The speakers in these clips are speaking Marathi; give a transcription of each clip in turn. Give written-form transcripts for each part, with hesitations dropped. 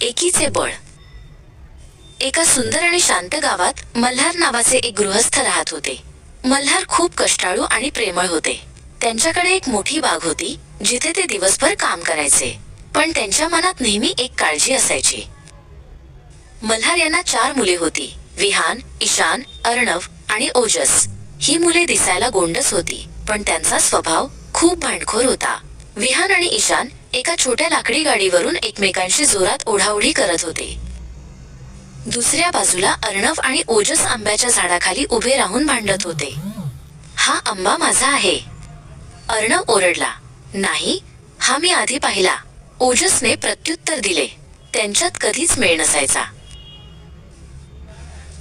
एकीचे बळ. एका सुंदर आणि शांत गावात मल्हार नावाचे एक गृहस्थ राहत होते. मल्हार खूप कष्टाळू आणि प्रेमळ होते. त्यांच्याकडे एक मोठी बाग होती जिथे ते दिवसभर काम करायचे. पण त्यांच्या मनात नेहमी एक काळजी असायची. मल्हार यांना 4 मुले होती, विहान, ईशान, अर्णव आणि ओजस. ही मुले दिसायला गोंडस होती, पण त्यांचा स्वभाव खूप भांडखोर होता. विहान आणि ईशान एका छोट्या लाकडी गाडीवरून एकमेकांशी जोरात ओढाओढी करत होते. दुसऱ्या बाजूला अर्णव आणि ओजस आंब्याच्या झाडाखाली उभे राहून भांडत होते. हा आंबा माझा आहे, अर्णव ओरडला. नाही, हा मी आधी पाहिला, ओजसने प्रत्युत्तर दिले. त्यांच्यात कधीच मेळ नसायचा.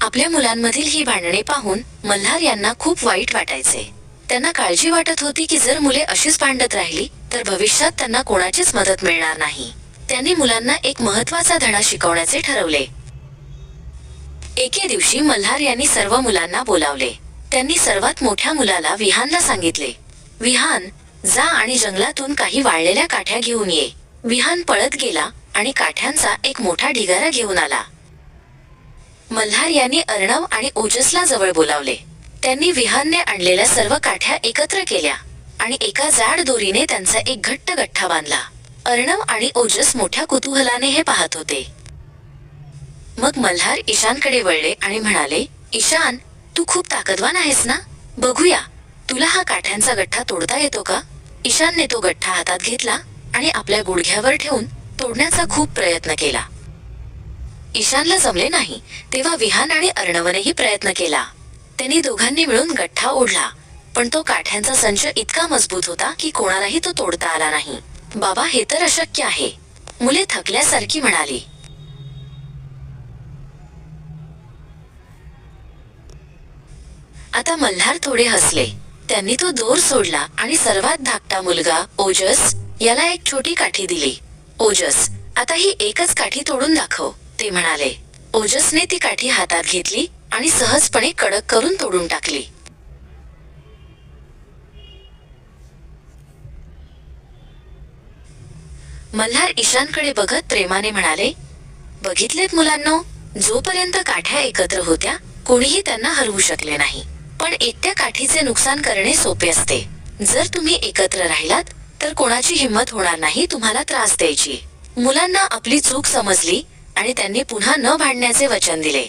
आपल्या मुलांमधील ही भांडणे पाहून मल्हार यांना खूप वाईट वाटायचे. त्यांना काळजी वाटत होती की जर मुले अशीच भांडत राहिली तर भविष्यात त्यांना कोणाचीच मदत मिळणार नाही. त्यांनी मुलांना एक महत्त्वाचा धडा शिकवण्याचे ठरवले. एके दिवशी मल्हार यांनी सर्व मुलांना बोलावले. त्यांनी सर्वात मोठ्या मुलाला विहानला सांगितले, विहान, जा आणि जंगलातून काही वाळलेल्या काठ्या घेऊन ये. विहान पळत गेला आणि काठ्यांचा एक मोठा ढिगारा घेऊन आला. मल्हार यांनी अर्णव आणि ओजसला जवळ बोलावले. त्यांनी विहानने आणलेल्या सर्व काठ्या एकत्र केल्या आणि एका जाड दोरीने त्यांचा एक घट्ट गठ्ठा बांधला. अर्णव आणि ओजस मोठ्या कुतूहलाने हे पाहत होते. मग मल्हार ईशानकडे वळले आणि म्हणाले, ईशान, तू खूप ताकदवान आहेस ना? बघूया, तुला हा काठ्यांचा गठ्ठा तोडता येतो का? ईशानने तो गठ्ठा हातात घेतला आणि आपल्या गुडघ्यावर ठेवून तोडण्याचा खूप प्रयत्न केला. ईशानला जमले नाही तेव्हा विहान आणि अर्णवनेही प्रयत्न केला. त्यांनी दोघांनी मिळून गठ्ठा ओढला, पण तो काठ्यांचा संच इतका मजबूत होता की कोणालाही तो तोडता आला नाही. बाबा, हे तर अशक्य आहे, मुले थकल्यासारखी म्हणाली. आता मल्हार थोडे हसले. त्यांनी तो दोर सोडला आणि सर्वात धाकटा मुलगा ओजस याला एक छोटी काठी दिली. ओजस, आता ही एकच काठी तोडून दाखव, ते म्हणाले. ओजसने ती काठी हातात घेतली आणि सहजपणे कडक करून तोडून टाकली. मल्हार ईशानकडे बघत प्रेमाने म्हणाले, बघितलेत मुलांनो, जोपर्यंत काठ्या एकत्र होत्या कोणीही त्यांना हरवू शकले नाही. पण एकट्या काठीचे नुकसान करणे सोपे असते. जर तुम्ही एकत्र राहिलात तर कोणाची हिंमत होणार नाही तुम्हाला त्रास द्यायची. मुलांना आपली चूक समजली आणि त्यांनी पुन्हा न भांडण्याचे वचन दिले.